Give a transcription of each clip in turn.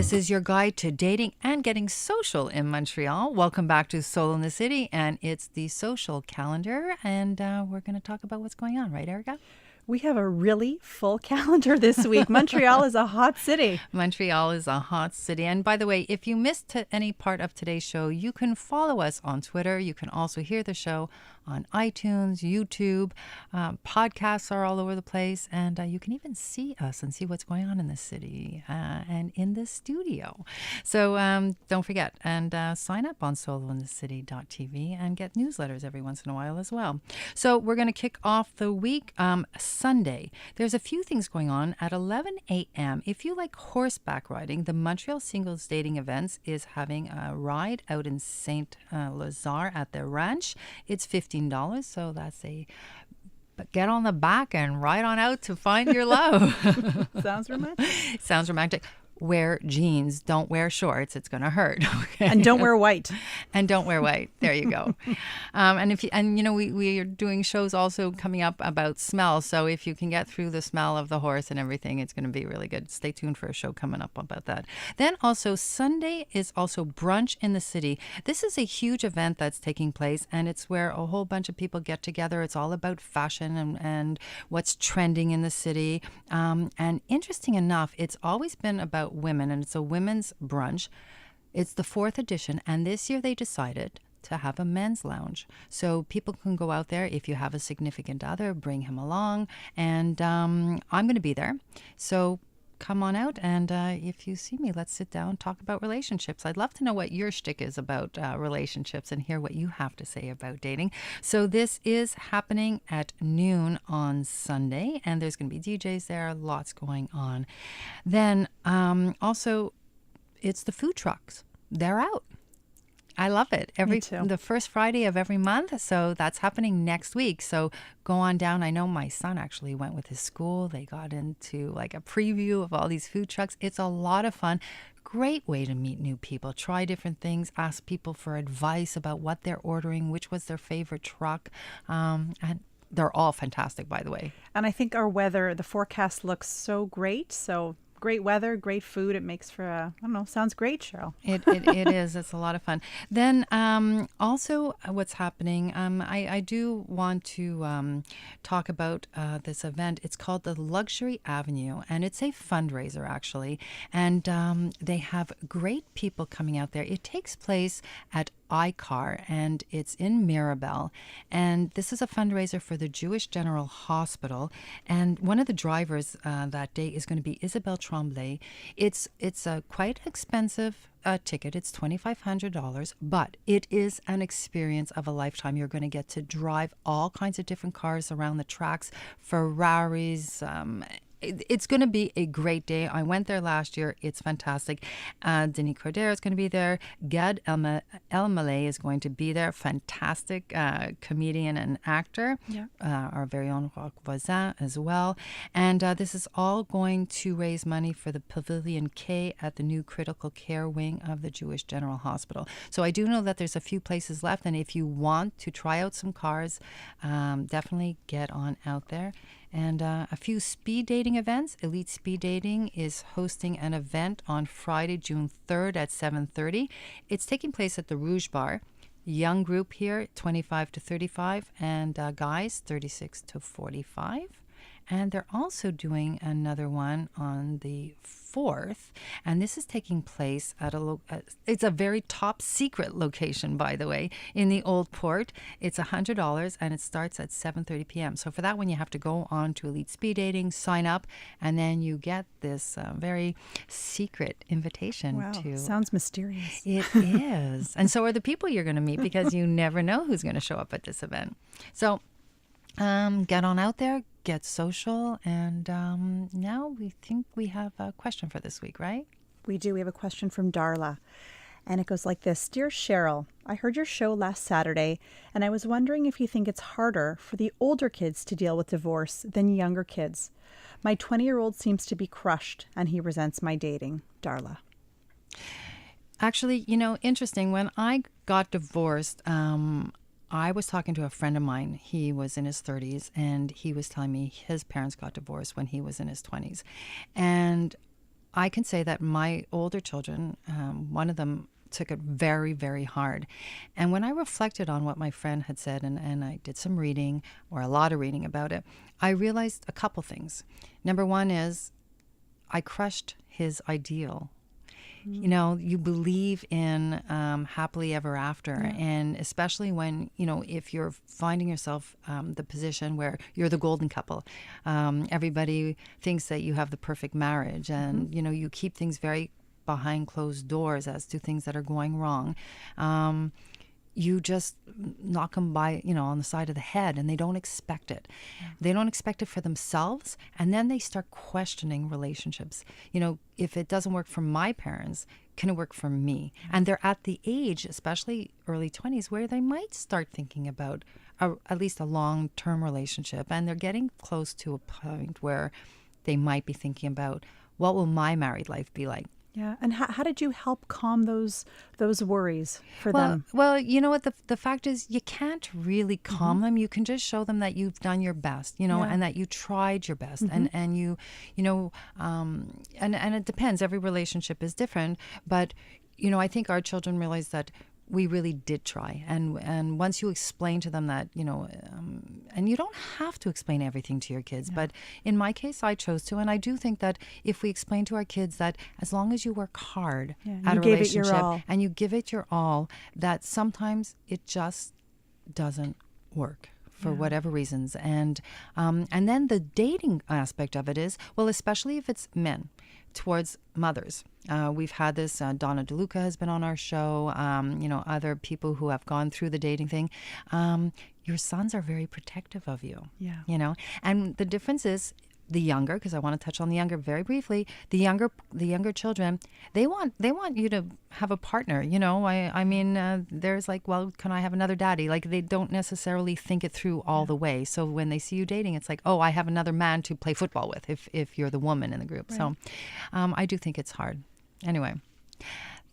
This is your guide to dating and getting social in Montreal. Welcome back to Soul in the City, and it's the social calendar, and we're going to talk about what's going on, right, Erica? We have a really full calendar this week. Montreal is a hot city. Montreal is a hot city. And by the way, if you missed any part of today's show, you can follow us on Twitter. You can also hear the show on iTunes, YouTube. Podcasts are all over the place. And you can even see us and see what's going on in the city and in the studio. So don't forget and sign up on soulinthecity.tv and get newsletters every once in a while as well. So we're going to kick off the week Sunday. There's a few things going on at 11 a.m. If you like horseback riding, the Montreal Singles Dating Events is having a ride out in St. Lazare at their ranch. It's $15, so that's but get on the back and ride on out to find your love. Sounds romantic. Sounds romantic. Wear jeans. Don't wear shorts. It's going to hurt. Okay? And don't wear white. And don't wear white. There you go. We are doing shows also coming up about smell. So if you can get through the smell of the horse and everything, it's going to be really good. Stay tuned for a show coming up about that. Then also Sunday is also Brunch in the City. This is a huge event that's taking place, and it's where a whole bunch of people get together. It's all about fashion and what's trending in the city. And interesting enough, it's always been about women, and it's a women's brunch. It's the 4th edition, and this year they decided to have a men's lounge. So people can go out there. If you have a significant other, bring him along. And I'm going to be there. So come on out, and if you see me, let's sit down and talk about relationships. I'd love to know what your shtick is about relationships and hear what you have to say about dating. So this is happening at noon on Sunday, and there's going to be DJs there, lots going on. Then also, it's the food trucks. They're out. I love it. The first Friday of every month. So that's happening next week. So go on down. I know my son actually went with his school. They got into like a preview of all these food trucks. It's a lot of fun. Great way to meet new people. Try different things. Ask people for advice about what they're ordering, which was their favorite truck. And they're all fantastic, by the way. And I think our weather, the forecast looks so great. So great weather, great food. It makes for sounds great, Cheryl. It is. It's a lot of fun. Then also what's happening, I do want to talk about this event. It's called the Luxury Avenue, and it's a fundraiser, actually. And they have great people coming out there. It takes place at ICAR, and it's in Mirabel, and this is a fundraiser for the Jewish General Hospital, and one of the drivers that day is going to be Isabelle Tremblay. It's a quite expensive ticket. It's $2,500, but it is an experience of a lifetime. You're going to get to drive all kinds of different cars around the tracks, Ferraris, it's going to be a great day. I went there last year. It's fantastic. Denis Coderre is going to be there. Gad Elmaleh is going to be there. Fantastic comedian and actor. Yeah. Our very own Roch Voisin as well. And this is all going to raise money for the Pavilion K at the new critical care wing of the Jewish General Hospital. So I do know that there's a few places left. And if you want to try out some cars, definitely get on out there. And a few speed dating events. Elite Speed Dating is hosting an event on Friday, June 3rd at 7:30. It's taking place at the Rouge Bar. Young group here, 25 to 35, and guys, 36 to 45. And they're also doing another one on the 4th, and this is taking place at it's a very top secret location, by the way, in the Old Port. It's $100, and it starts at 7:30 p.m. So for that one, you have to go on to Elite Speed Dating, sign up, and then you get this very secret invitation. Wow, to. Sounds mysterious. It is. And so are the people you're going to meet, because you never know who's going to show up at this event. So get on out there. Get social, and now we think we have a question for this week, right? We do. We have a question from Darla, and it goes like this. Dear Cheryl, I heard your show last Saturday, and I was wondering if you think it's harder for the older kids to deal with divorce than younger kids. My 20-year-old seems to be crushed, and he resents my dating. Darla. Actually, interesting. When I got divorced, I was talking to a friend of mine. He was in his 30s, and he was telling me his parents got divorced when he was in his 20s. And I can say that my older children, one of them took it very, very hard. And when I reflected on what my friend had said, and I did some reading, or a lot of reading about it, I realized a couple things. Number one is I crushed his ideal. You know, you believe in happily ever after. Yeah. And especially when, if you're finding yourself the position where you're the golden couple, everybody thinks that you have the perfect marriage, and, you keep things very behind closed doors as to things that are going wrong. You just knock them by, on the side of the head, and they don't expect it. Yeah. They don't expect it for themselves, and then they start questioning relationships. If it doesn't work for my parents, can it work for me? Yeah. And they're at the age, especially early 20s, where they might start thinking about at least a long-term relationship, and they're getting close to a point where they might be thinking about, what will my married life be like? Yeah. And how did you help calm those worries for them? Well, you know what? The fact is, you can't really calm them. You can just show them that you've done your best, and that you tried your best. And you, and it depends. Every relationship is different. But, I think our children realize that we really did try. And once you explain to them that, and you don't have to explain everything to your kids, but in my case, I chose to. And I do think that if we explain to our kids that as long as you work hard at a relationship and you give it your all, that sometimes it just doesn't work for whatever reasons. And then the dating aspect of it is, well, especially if it's men towards mothers. We've had this, Donna DeLuca has been on our show, other people who have gone through the dating thing. Your sons are very protective of you, and the difference is the younger, because I want to touch on the younger very briefly, the younger children, they want you to have a partner, I mean, there's like, well, can I have another daddy? Like, they don't necessarily think it through all the way. So when they see you dating, it's like, oh, I have another man to play football with if you're the woman in the group. Right. So I do think it's hard. Anyway,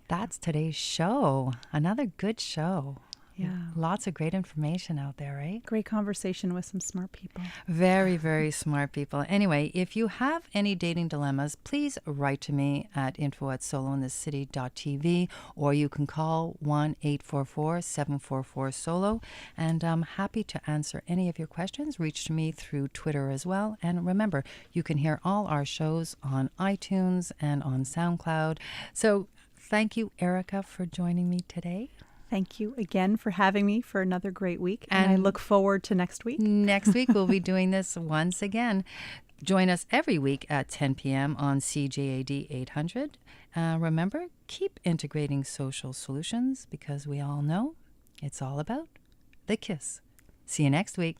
that's today's show. Another good show. Yeah. Lots of great information out there, right? Great conversation with some smart people. Very, very smart people. Anyway, if you have any dating dilemmas, please write to me at info@solointhecity.tv, or you can call 1-844-744-SOLO. And I'm happy to answer any of your questions. Reach to me through Twitter as well. And remember, you can hear all our shows on iTunes and on SoundCloud. So thank you, Erica, for joining me today. Thank you again for having me for another great week. And I look forward to next week. Next week, we'll be doing this once again. Join us every week at 10 p.m. on CJAD800. Remember, keep integrating social solutions, because we all know it's all about the kiss. See you next week.